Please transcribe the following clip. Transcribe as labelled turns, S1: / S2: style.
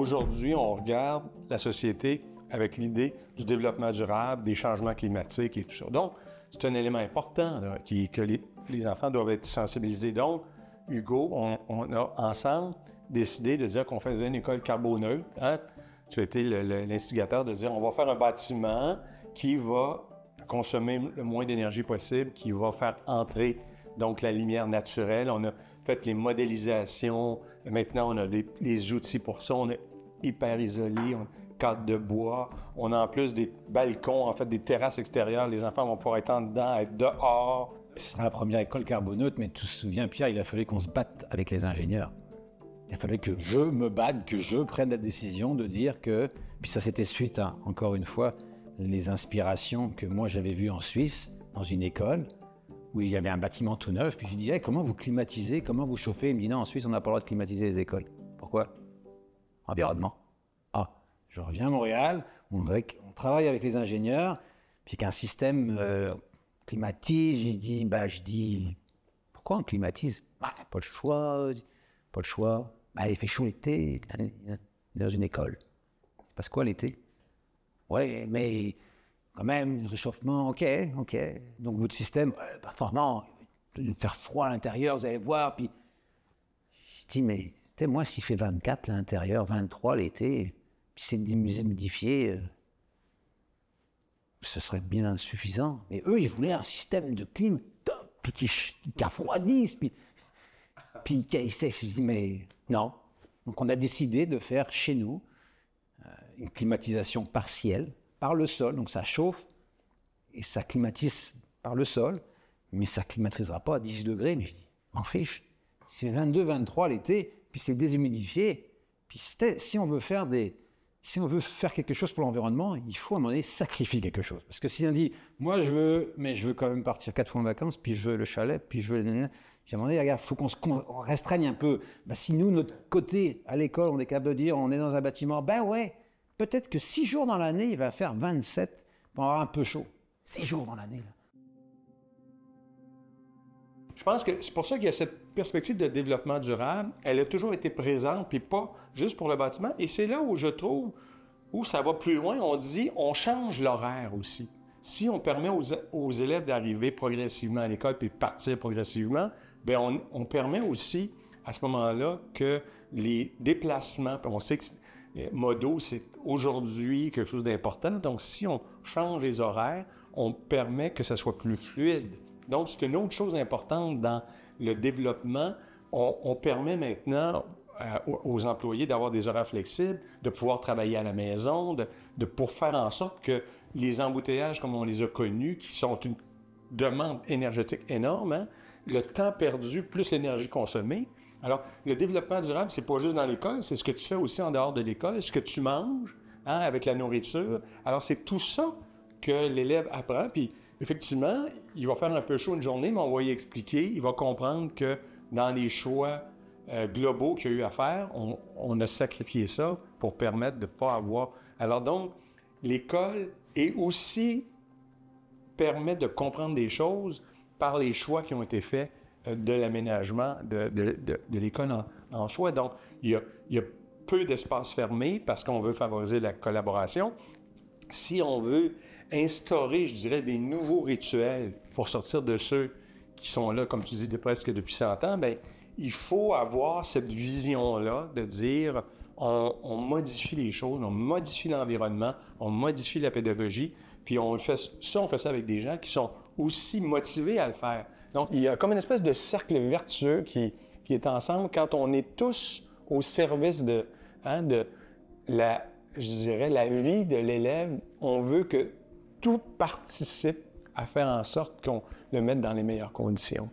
S1: Aujourd'hui, on regarde la société avec l'idée du développement durable, des changements climatiques et tout ça. Donc, c'est un élément important là, que les enfants doivent être sensibilisés. Donc, Hugo, on a ensemble décidé de dire qu'on faisait une école carboneutre. Hein? Tu as été l'instigateur de dire on va faire un bâtiment qui va consommer le moins d'énergie possible, qui va faire entrer donc la lumière naturelle. On a fait les modélisations. Maintenant, on a des outils pour ça. On est hyper isolé. On a cadre de bois. On a en plus des balcons, en fait, des terrasses extérieures. Les enfants vont pouvoir être en dedans, être dehors.
S2: Ce sera la première école carboneutre, mais tu te souviens, Pierre, il a fallu qu'on se batte avec les ingénieurs. Il a fallu que je me batte, que je prenne la décision de dire que... Puis ça, c'était suite à, encore une fois, les inspirations que moi j'avais vues en Suisse, dans une école, où il y avait un bâtiment tout neuf. Puis je dis, hey, comment vous climatisez, comment vous chauffez? Il me dit, non, en Suisse, on n'a pas le droit de climatiser les écoles. Pourquoi? Environnement. Ah, je reviens à Montréal, on travaille avec les ingénieurs, puis qu'un système climatise, je dis, pourquoi on climatise? Bah, pas le choix, pas le choix. Bah, il fait chaud l'été, dans une école. Il se passe quoi l'été? Ouais, mais quand même, le réchauffement, ok. Donc votre système, performant, il va faire froid à l'intérieur, vous allez voir. Puis je dis, mais moi, s'il fait 24 à l'intérieur, 23 l'été, puis c'est humidifié, ce serait bien suffisant. Mais eux, ils voulaient un système de clim top, puis qui refroidisse, puis qui essaie. Je dis, mais non. Donc on a décidé de faire chez nous une climatisation partielle par le sol. Donc ça chauffe et ça climatise par le sol, mais ça ne climatisera pas à 18 degrés. Mais je dis, m'en fiche. C'est 22, 23 l'été, puis c'est déshumidifié. Puis si on veut faire quelque chose pour l'environnement, il faut à un moment donné sacrifier quelque chose. Parce que si on dit, moi je veux quand même partir 4 fois en vacances, puis je veux le chalet, puis je veux... Puis à un moment donné, regarde, il faut qu'on restreigne un peu. Ben, si nous, notre côté, à l'école, on est capable de dire, on est dans un bâtiment, ben ouais, peut-être que 6 jours dans l'année, il va faire 27 pour avoir un peu chaud. 6 jours dans l'année, là.
S1: Je pense que c'est pour ça qu'il y a cette perspective de développement durable. Elle a toujours été présente, puis pas juste pour le bâtiment. Et c'est là où je trouve, où ça va plus loin, on dit, on change l'horaire aussi. Si on permet aux élèves d'arriver progressivement à l'école puis de partir progressivement, bien on permet aussi, à ce moment-là, que les déplacements, on sait que modaux, c'est aujourd'hui quelque chose d'important. Donc, si on change les horaires, on permet que ça soit plus fluide. Donc, c'est une autre chose importante dans le développement. On permet maintenant aux employés d'avoir des horaires flexibles, de pouvoir travailler à la maison, pour faire en sorte que les embouteillages, comme on les a connus, qui sont une demande énergétique énorme, hein, le temps perdu plus l'énergie consommée. Alors, le développement durable, c'est pas juste dans l'école, c'est ce que tu fais aussi en dehors de l'école, ce que tu manges, hein, avec la nourriture. Alors, c'est tout ça que l'élève apprend. Puis, effectivement, il va faire un peu chaud une journée, mais on va y expliquer. Il va comprendre que dans les choix globaux qu'il y a eu à faire, on a sacrifié ça pour permettre de ne pas avoir... Alors donc, l'école est aussi permet de comprendre des choses par les choix qui ont été faits de l'aménagement de l'école en soi. Donc, il y a peu d'espace fermé parce qu'on veut favoriser la collaboration. Si on veut instaurer, je dirais, des nouveaux rituels pour sortir de ceux qui sont là, comme tu dis, presque depuis 100 ans, bien, il faut avoir cette vision-là de dire on modifie les choses, on modifie l'environnement, on modifie la pédagogie, puis on fait ça avec des gens qui sont aussi motivés à le faire. Donc, il y a comme une espèce de cercle vertueux qui est ensemble quand on est tous au service de la vie de l'élève. On veut que tout participe à faire en sorte qu'on le mette dans les meilleures conditions.